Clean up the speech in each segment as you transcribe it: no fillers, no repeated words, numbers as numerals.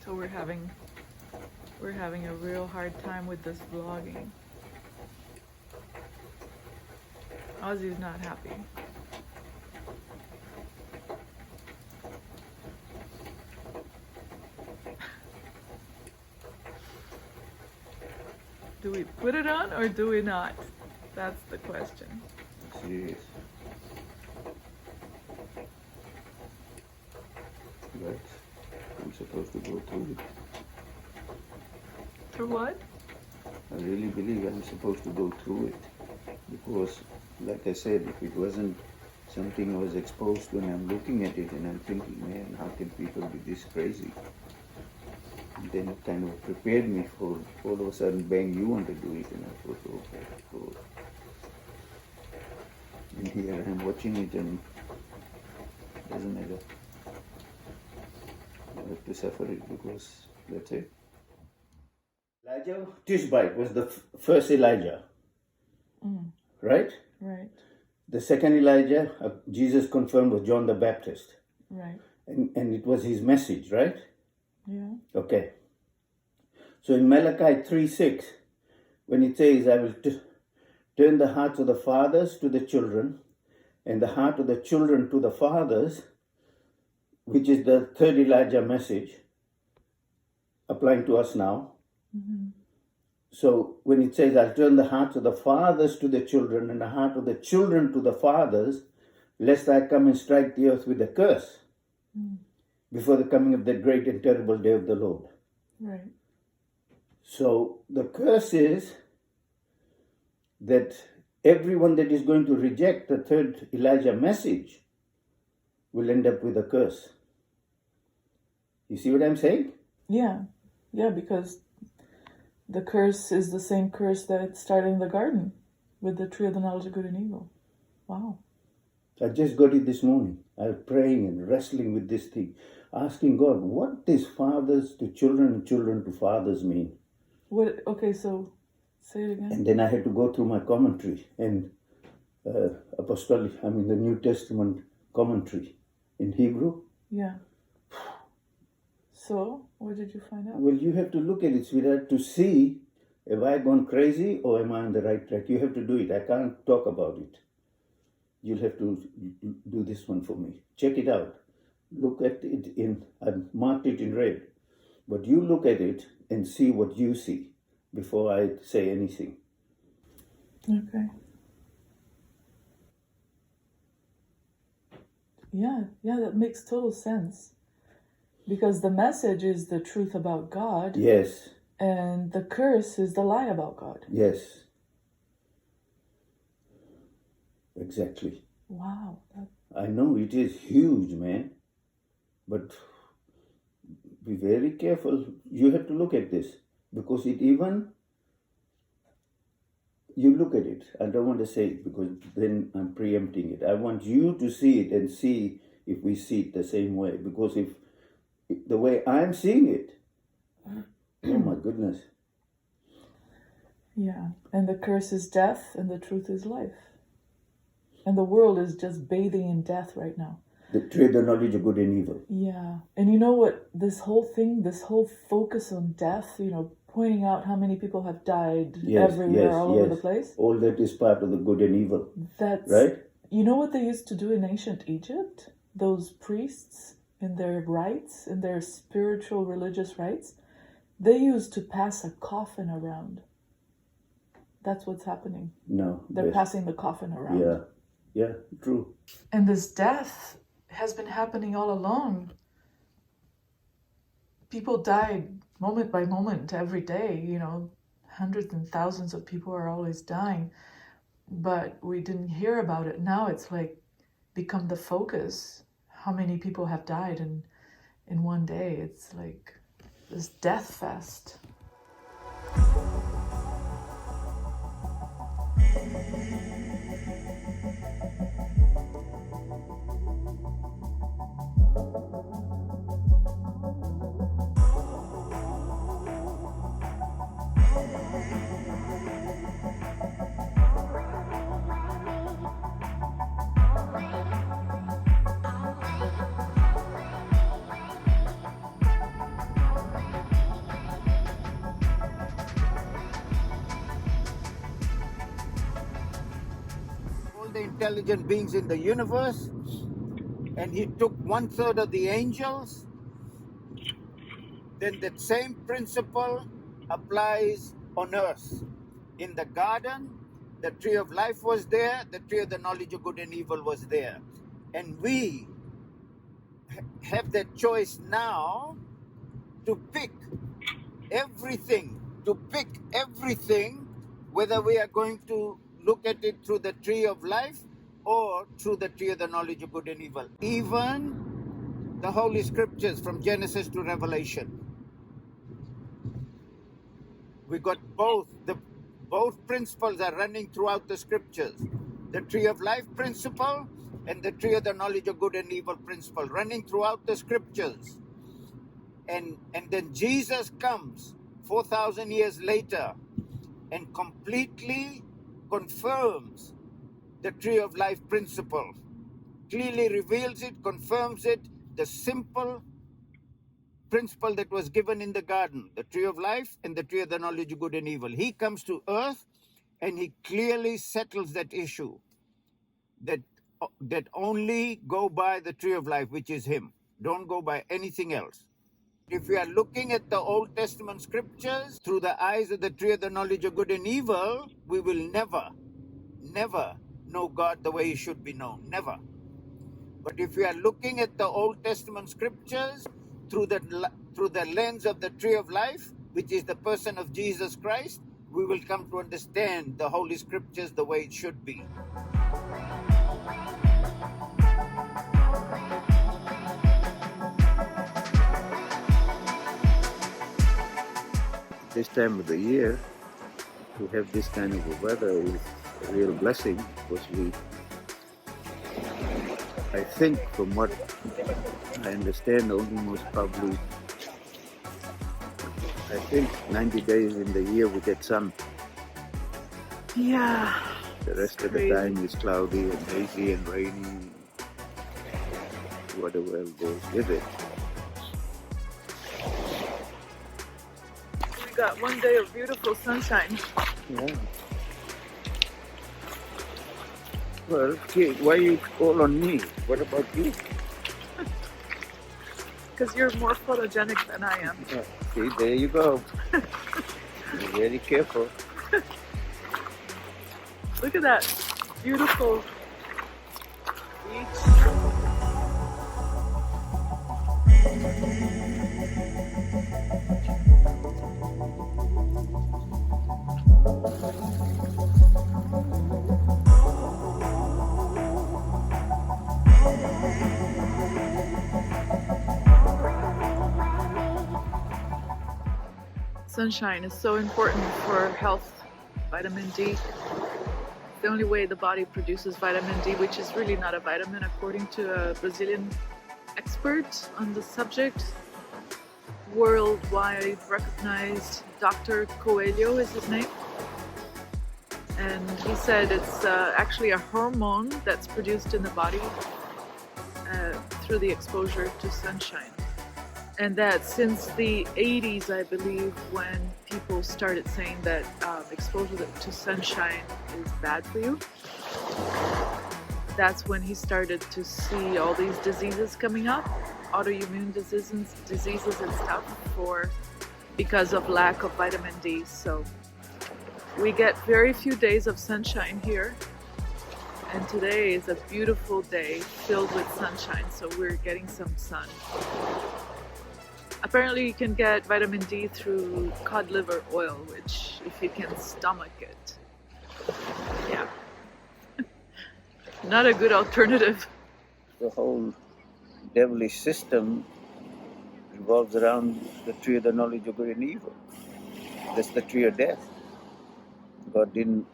So we're having a real hard time with this vlogging. Ozzie's not happy. Do we put it on or do we not? That's the question. Serious. But I'm supposed to go through it. For what? I really believe I'm supposed to go through it. Because, like I said, if it wasn't something I was exposed to and I'm looking at it and I'm thinking, man, how can people be this crazy? And then it kind of prepared me for all of a sudden, bang, you want to do it. And I thought, okay, cool. And here I am watching it and it doesn't matter. I have to suffer it because that's it. Elijah Tishbite was the first Elijah, right? Right, The second Elijah, Jesus confirmed, was John the Baptist. right. And it was his message, right? Yeah. Okay. So in Malachi 3:6, when it says, I will turn the hearts of the fathers to the children and the heart of the children to the fathers, which is the third Elijah message, applying to us now. Mm-hmm. So when it says, I'll turn the hearts of the fathers to the children and the heart of the children to the fathers, lest I come and strike the earth with a curse before the coming of that great and terrible day of the Lord. Right. So the curse is that everyone that is going to reject the third Elijah message will end up with a curse. You see what I'm saying? Yeah. Yeah, because the curse is the same curse that started in the garden with the tree of the knowledge of good and evil. Wow. I just got it this morning. I was praying and wrestling with this thing, asking God, what does fathers to children and children to fathers mean? What? Okay, so say it again. And then I had to go through my commentary and the New Testament commentary in Hebrew. Yeah. So, what did you find out? Well, you have to look at it, sweetheart, to see have I gone crazy or am I on the right track. You have to do it. I can't talk about it. You'll have to do this one for me. Check it out. Look at it I've marked it in red. But you look at it and see what you see before I say anything. Okay. Yeah, that makes total sense. Because the message is the truth about God. Yes. And the curse is the lie about God. Yes. Exactly. Wow. I know it is huge, man. But be very careful. You have to look at this. Because you look at it. I don't want to say it because then I'm preempting it. I want you to see it and see if we see it the same way. Because if the way I'm seeing it, oh my goodness. Yeah. And the curse is death and the truth is life. And the world is just bathing in death right now. The trade the knowledge of good and evil. Yeah. And you know what? This whole focus on death, pointing out how many people have died everywhere, all over the place. All that is part of the good and evil. That's right. You know what they used to do in ancient Egypt? Those priests in their rites, in their spiritual religious rites, they used to pass a coffin around. That's what's happening. No. They're passing the coffin around. Yeah, true. And this death has been happening all along. People died moment by moment every day, hundreds and thousands of people are always dying, but we didn't hear about it. Now it's like become the focus. How many people have died in one day? It's like this death fest. intelligent beings in the universe, and he took 1/3 of the angels, then that same principle applies on earth. In the garden, the tree of life was there, the tree of the knowledge of good and evil was there. And we have that choice now to pick everything, whether we are going to look at it through the tree of life or through the tree of the knowledge of good and evil. Even the Holy Scriptures from Genesis to Revelation. We got both. Both principles are running throughout the Scriptures. The tree of life principle and the tree of the knowledge of good and evil principle running throughout the Scriptures. And then Jesus comes 4,000 years later and completely confirms the tree of life principle. Clearly reveals it, confirms it, the simple principle that was given in the garden, the tree of life and the tree of the knowledge of good and evil. He comes to earth and he clearly settles that issue, that only go by the tree of life, which is him. Don't go by anything else. If we are looking at the Old Testament scriptures through the eyes of the tree of the knowledge of good and evil, we will never know God the way he should be known. Never. But if we are looking at the Old Testament scriptures through the lens of the tree of life, which is the person of Jesus Christ, we will come to understand the Holy Scriptures the way it should be. This time of the year, to have this kind of a weather is a real blessing, because I think from what I understand, only most probably, I think 90 days in the year we get sun. Yeah. The rest of the time is cloudy and hazy and rainy, whatever else goes with it. We got one day of beautiful sunshine. Yeah. Well, kid, why you call on me? What about you? Because you're more photogenic than I am. Yeah. See, there you go. Be very careful. Look at that beautiful beach. Sunshine is so important for health. Vitamin D. The only way the body produces vitamin D, which is really not a vitamin according to a Brazilian expert on the subject, worldwide recognized Dr. Coelho is his name. And he said it's actually a hormone that's produced in the body through the exposure to sunshine. And that since the 80s, I believe, when people started saying that exposure to sunshine is bad for you, that's when he started to see all these diseases coming up, autoimmune diseases and stuff, because of lack of vitamin D. So we get very few days of sunshine here, and today is a beautiful day filled with sunshine, so we're getting some sun. Apparently you can get vitamin D through cod liver oil, which if you can stomach it, yeah, not a good alternative. The whole devilish system revolves around the tree of the knowledge of good and evil. That's the tree of death. God didn't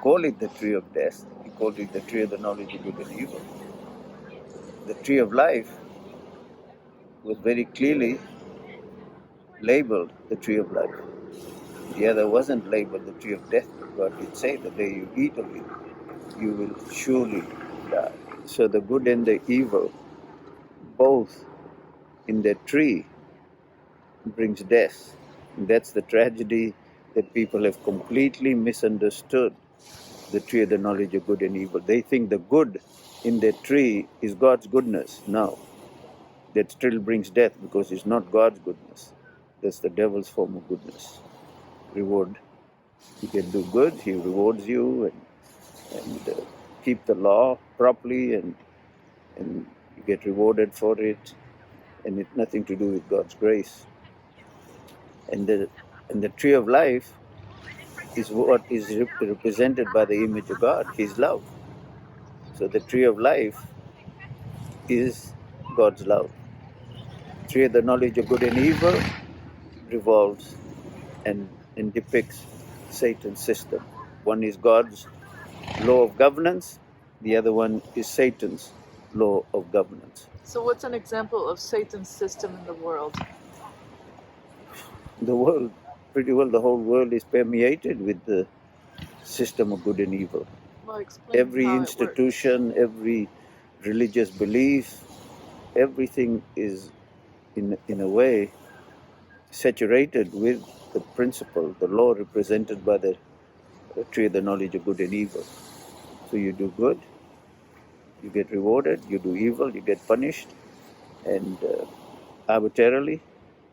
call it the tree of death. He called it the tree of the knowledge of good and evil. The tree of life was very clearly labeled the tree of life. The other wasn't labeled the tree of death, but God did say the day you eat of it, you will surely die. So the good and the evil, both in that tree, brings death. And that's the tragedy, that people have completely misunderstood the tree of the knowledge of good and evil. They think the good in that tree is God's goodness. No, that still brings death because it's not God's goodness. That's the devil's form of goodness. Reward. You can do good, he rewards you, and keep the law properly, and you get rewarded for it, and it's nothing to do with God's grace. And the tree of life is what is represented by the image of God, His love. So the tree of life is God's love. Tree of the knowledge of good and evil revolves and depicts Satan's system. One is God's law of governance, the other one is Satan's law of governance. So what's an example of Satan's system in the world? The world, pretty well the whole world is permeated with the system of good and evil. Well, explain Every how institution, every religious belief, everything is in a way saturated with the principle, the law represented by the tree of the knowledge of good and evil. So you do good, you get rewarded. You do evil, you get punished, and arbitrarily,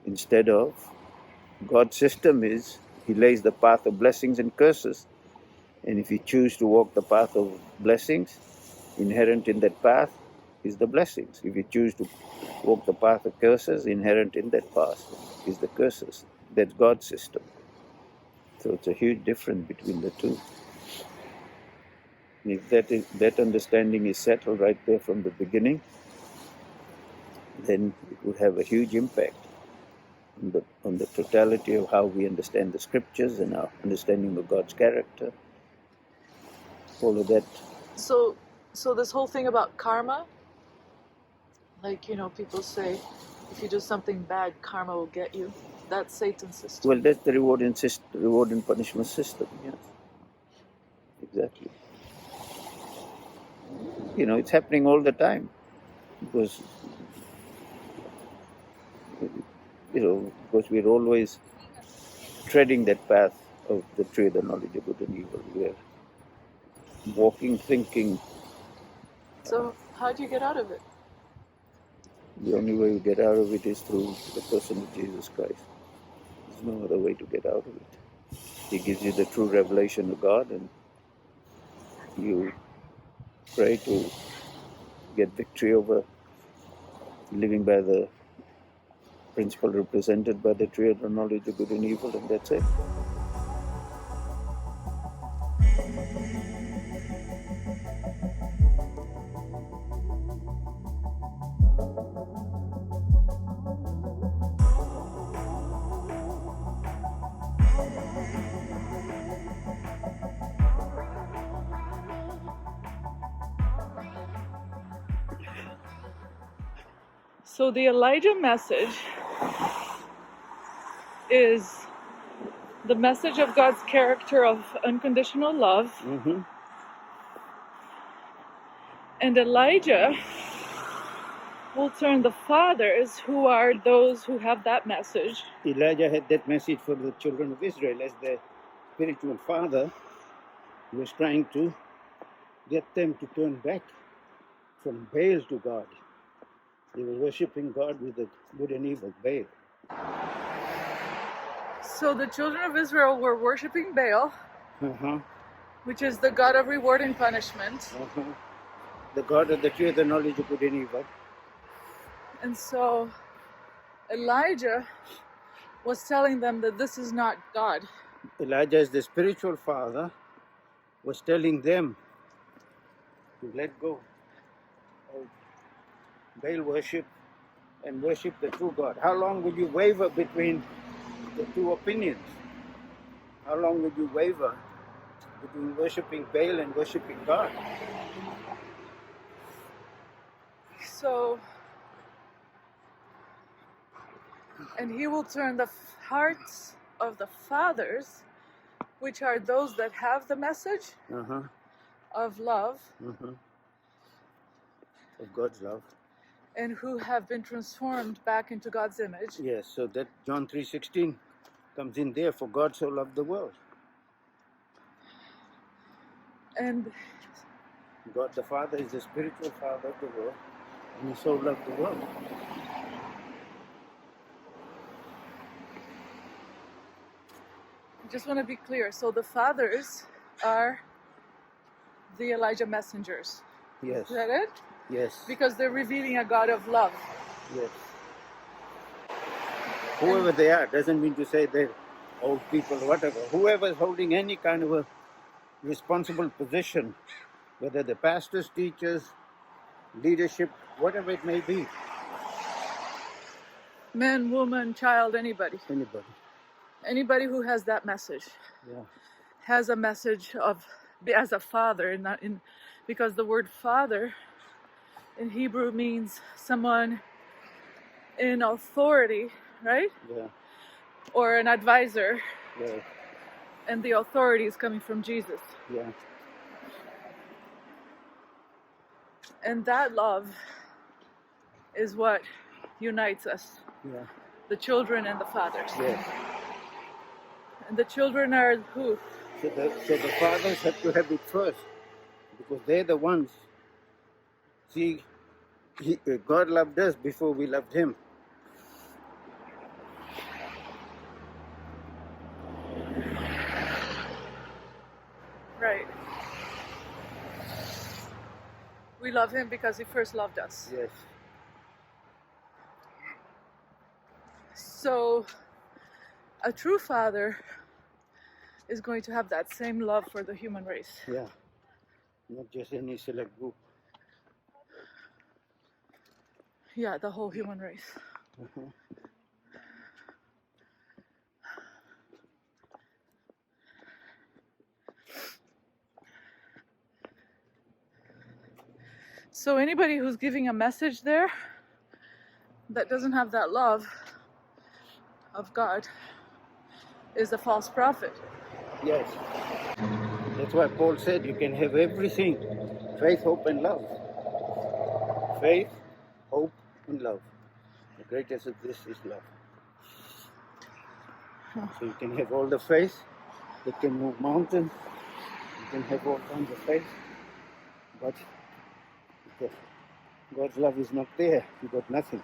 instead of God's system is He lays the path of blessings and curses, and if you choose to walk the path of blessings, inherent in that path is the blessings. If you choose to walk the path of curses, inherent in that path is the curses. That's God's system. So it's a huge difference between the two. And if that understanding is settled right there from the beginning, then it would have a huge impact on the totality of how we understand the scriptures and our understanding of God's character. All of that. So this whole thing about karma, like, people say, if you do something bad, karma will get you. That's Satan's system. Well, that's the reward and punishment system, yes. Exactly. It's happening all the time because we're always treading that path of the tree of the knowledge of good and evil. We're walking, thinking. So how do you get out of it? The only way you get out of it is through the person of Jesus Christ. There's no other way to get out of it. He gives you the true revelation of God, and you pray to get victory over living by the principle represented by the tree of the knowledge of good and evil, and that's it. So the Elijah message is the message of God's character of unconditional love. Mm-hmm. And Elijah will turn the fathers, who are those who have that message. Elijah had that message for the children of Israel as their spiritual father. He was trying to get them to turn back from Baal to God. They were worshipping God with the good and evil, Baal. So the children of Israel were worshipping Baal, which is the God of reward and punishment. The God of the tree of the knowledge of good and evil. And so Elijah was telling them that this is not God. Elijah, as the spiritual father, was telling them to let go of Baal worship and worship the true God. How long will you waver between the two opinions? How long will you waver between worshipping Baal and worshipping God? So, and he will turn the hearts of the fathers, which are those that have the message of love, of God's love, and who have been transformed back into God's image. Yes, so that John 3:16 comes in there. For God so loved the world. And God the Father is the spiritual father of the world, and He so loved the world. I just want to be clear. So the fathers are the Elijah messengers. Yes. Is that it? Yes. Because they're revealing a God of love. Yes. Whoever they are, doesn't mean to say they're old people or whatever. Whoever is holding any kind of a responsible position, whether the pastors, teachers, leadership, whatever it may be. Man, woman, child, anybody. Anybody. Anybody who has that message. Yeah. Has a message of as a father, and not in, because the word father in Hebrew means someone in authority, right? Yeah. Or an advisor, Yeah. and the authority is coming from Jesus. Yeah. And that love is what unites us, Yeah. the children and the fathers. Yes. And the children are who? So the fathers have to have it first, because they're the ones. See, God loved us before we loved Him. Right. We love Him because He first loved us. Yes. So a true father is going to have that same love for the human race. Yeah. Not just any select group. Yeah, the whole human race. Uh-huh. So anybody who's giving a message there that doesn't have that love of God is a false prophet. Yes. That's why Paul said you can have everything. Faith, hope, and love. Faith, hope, and love. The greatest of this is love. So you can have all the faith. It can move mountains. You can have all kinds of faith. But if God's love is not there, you got nothing.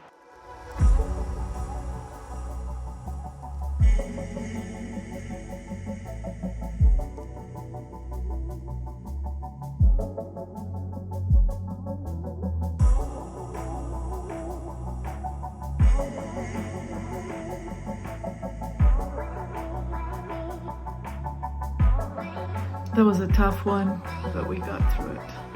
That was a tough one, but we got through it.